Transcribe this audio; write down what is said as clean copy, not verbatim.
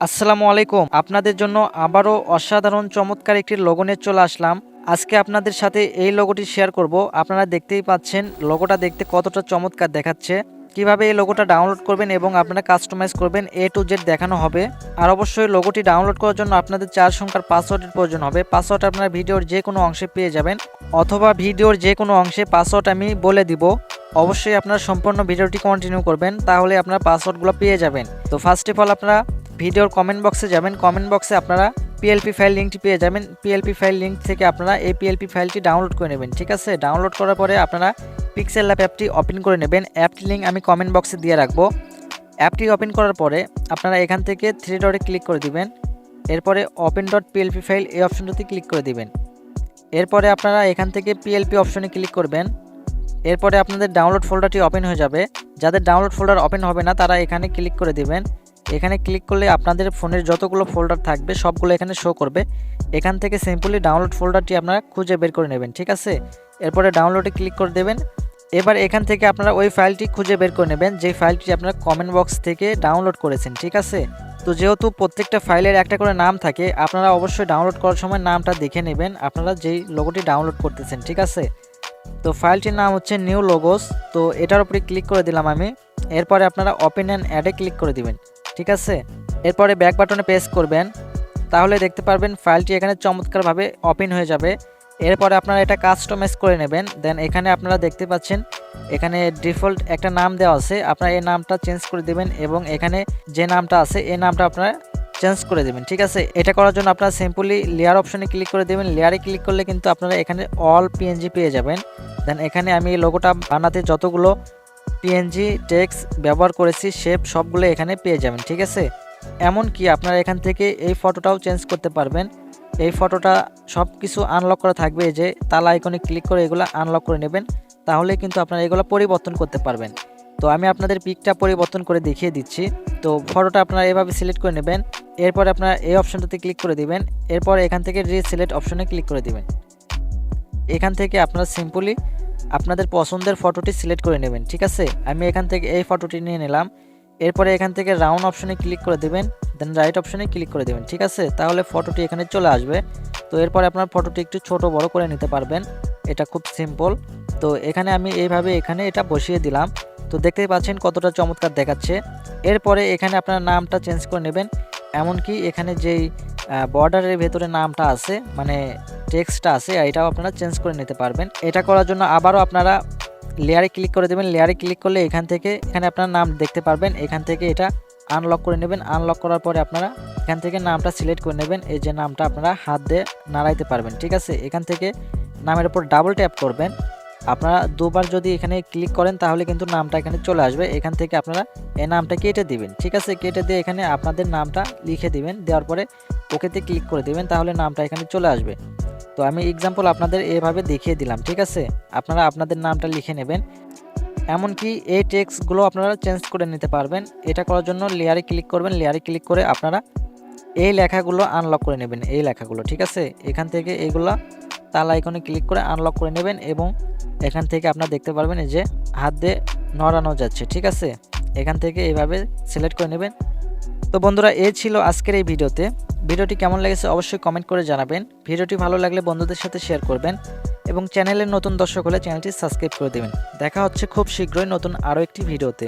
আসসালামু আলাইকুম। আপনাদের জন্য আবারও অসাধারণ চমৎকার একটি লোগো নিয়ে চলে আসলাম। আজকে আপনাদের সাথে এই লোগোটি শেয়ার করব। আপনারা দেখতেই পাচ্ছেন লোগোটা দেখতে কতটা চমৎকার দেখাচ্ছে। কিভাবে এই লোগোটা ডাউনলোড করবেন এবং আপনারা কাস্টমাইজ করবেন A to Z দেখানো হবে। আর অবশ্যই লোগোটি ডাউনলোড করার জন্য আপনাদের 4 সংখ্যার পাসওয়ার্ডের প্রয়োজন হবে। পাসওয়ার্ড আপনারা ভিডিওর যে কোনো অংশে পেয়ে যাবেন, অথবা ভিডিওর যে কোনো অংশে পাসওয়ার্ড আমি বলে দিব। অবশ্যই আপনারা সম্পূর্ণ ভিডিওটি কন্টিনিউ করবেন, তাহলে আপনারা পাসওয়ার্ডগুলো পেয়ে যাবেন। তো ফার্স্ট অফ অল আপনারা ভিডিওর কমেন্ট বক্সে যাবেন। কমেন্ট বক্সে আপনারা পিএলপি ফাইল লিঙ্কটি পেয়ে যাবেন। পিএলপি ফাইল লিঙ্ক থেকে আপনারা এই পিএলপি ফাইলটি ডাউনলোড করে নেবেন। ঠিক আছে, ডাউনলোড করার পরে আপনারা পিক্সেল ল্যাব অ্যাপটি ওপেন করে নেবেন। অ্যাপটি লিঙ্ক আমি কমেন্ট বক্সে দিয়ে রাখবো। অ্যাপটি ওপেন করার পরে আপনারা এখান থেকে 3 ডটে ক্লিক করে দিবেন। এরপরে ওপেন ডট পিএলপি ফাইল এই অপশনটিতে ক্লিক করে দিবেন। এরপরে আপনারা এখান থেকে পিএলপি অপশনে ক্লিক করবেন। এরপরে আপনাদের ডাউনলোড ফোল্ডারটি ওপেন হয়ে যাবে। যাদের ডাউনলোড ফোল্ডার ওপেন হবে না তারা এখানে ক্লিক করে দিবেন। এখানে ক্লিক করলে আপনাদের ফোনের যতগুলো ফোল্ডার থাকবে সবগুলো এখানে শো করবে। এখান থেকে সিম্পলি ডাউনলোড ফোল্ডারটি আপনারা খুঁজে বের করে নেবেন। ঠিক আছে, এরপরে ডাউনলোডে ক্লিক করে দেবেন। এবার এখান থেকে আপনারা ওই ফাইলটি খুঁজে বের করে নেবেন যে ফাইলটি আপনারা কমেন্ট বক্স থেকে ডাউনলোড করেছেন। ঠিক আছে, তো যেহেতু প্রত্যেকটা ফাইলের একটা করে নাম থাকে, আপনারা অবশ্যই ডাউনলোড করার সময় নামটা দেখে নেবেন আপনারা যেই লোগোটি ডাউনলোড করতেছেন। ঠিক আছে, তো ফাইলটির নাম হচ্ছে নিউ লোগোস। তো এটার উপরে ক্লিক করে দিলাম আমি। এরপরে আপনারা ওপেন অ্যান্ড অ্যাডে ক্লিক করে দিবেন। ঠিক আছে, এরপরে ব্যাক বাটনে প্রেস করবেন, তাহলে দেখতে পারবেন ফাইলটি এখানে চমৎকারভাবে ওপেন হয়ে যাবে। এরপরে আপনারা এটা কাস্টমাইজ করে নেবেন। দেন এখানে আপনারা দেখতে পাচ্ছেন এখানে ডিফল্ট একটা নাম দেওয়া আছে, আপনারা এই নামটা চেঞ্জ করে দেবেন এবং এখানে যে নামটা আছে এই নামটা আপনারা চেঞ্জ করে দেবেন। ঠিক আছে, এটা করার জন্য আপনারা সিম্পলি লেয়ার অপশনে ক্লিক করে দেবেন। লেয়ারে ক্লিক করলে কিন্তু আপনারা এখানে অল পিএনজি পেয়ে যাবেন। দেন এখানে আমি এই লোগোটা বানাতে যতগুলো পিএনজি টেক্সট ব্যবহার করেছি শেপ সবগুলো এখানে পেয়ে যাবেন। ঠিক আছে, এমনকি আপনারা এখান থেকে এই ফটোটাও চেঞ্জ করতে পারবেন। এই ফটোটা সব কিছু আনলক করা থাকবে, যে তালা আইকনে ক্লিক করে এগুলো আনলক করে নেবেন, তাহলে কিন্তু আপনারা এগুলো পরিবর্তন করতে পারবেন। তো আমি আপনাদের পিকটা পরিবর্তন করে দেখিয়ে দিচ্ছি। তো ফটোটা আপনারা এভাবে সিলেক্ট করে নেবেন। এরপরে আপনারা এই অপশনটাতে ক্লিক করে দিবেন। এরপর এখান থেকে রিসিলেক্ট অপশনে ক্লিক করে দিবেন। এখান থেকে আপনারা সিম্পলি আপনাদের পছন্দের ফটোটি সিলেক্ট করে নেবেন। ঠিক আছে, আমি এখান থেকে এই ফটোটি নিয়ে নিলাম। এরপরে এখান থেকে রাউন্ড অপশনে ক্লিক করে দেবেন, দেন রাইট অপশনে ক্লিক করে দেবেন। ঠিক আছে, তাহলে ফটোটি এখানে চলে আসবে। তো এরপরে আপনার ফটোটি একটু ছোট বড় করে নিতে পারবেন, এটা খুব সিম্পল। তো এখানে আমি এইভাবে এখানে এটা বসিয়ে দিলাম। তো দেখতেই পাচ্ছেন কতটা চমৎকার দেখাচ্ছে। এরপরে এখানে আপনার নামটা চেঞ্জ করে নেবেন। এমনকি এখানে যেই বর্ডারের ভেতরে নামটা আছে, মানে টেক্সটটা আছে, এটাও আপনারা চেঞ্জ করে নিতে পারবেন। এটা করার জন্য আবারও আপনারা লেয়ারে ক্লিক করে দেবেন। লেয়ারে ক্লিক করলে এখান থেকে এখানে আপনার নাম দেখতে পারবেন। এখান থেকে এটা আনলক করে নেবেন। আনলক করার পরে আপনারা এখান থেকে নামটা সিলেক্ট করে নেবেন। এই যে নামটা আপনারা হাত দিয়ে নাড়াইতে পারবেন। ঠিক আছে, এখান থেকে নামের উপর ডাবল ট্যাপ করবেন। আপনারা দুবার যদি এখানে ক্লিক করেন তাহলে কিন্তু নামটা এখানে চলে আসবে। এখান থেকে আপনারা এই নামটা কেটে দিবেন। ঠিক আছে, কেটে দিয়ে এখানে আপনাদের নামটা লিখে দিবেন। দেওয়ার পরে ওকেতে ক্লিক করে দিবেন, তাহলে নামটা এখানে চলে আসবে। তো আমি এক্সাম্পল আপনাদের এভাবে দেখিয়ে দিলাম। ঠিক আছে, আপনারা আপনাদের নামটা লিখে নেবেন। এমনকি এই টেক্সটগুলো আপনারা চেঞ্জ করে নিতে পারবেন। এটা করার জন্য লেয়ারে ক্লিক করবেন। লেয়ারে ক্লিক করে আপনারা এই লেখাগুলো আনলক করে নেবেন, এই লেখাগুলো। ঠিক আছে, এখান থেকে এইগুলা তালা আইকনে ক্লিক করে আনলক করে নেবেন এবং এখান থেকে আপনারা দেখতে পারবেন এই যে হাত দিয়ে নড়ানো যাচ্ছে। ঠিক আছে, এখান থেকে এইভাবে সিলেক্ট করে নেবেন। তো বন্ধুরা, এই ছিল আজকের এই ভিডিওতে। ভিডিওটি কেমন লেগেছে অবশ্যই কমেন্ট করে জানাবেন। ভিডিওটি ভালো লাগলে বন্ধুদের সাথে শেয়ার করবেন এবং চ্যানেলের নতুন দর্শক হলে চ্যানেলটি সাবস্ক্রাইব করে দেবেন। দেখা হচ্ছে খুব শীঘ্রই নতুন আরও একটি ভিডিওতে।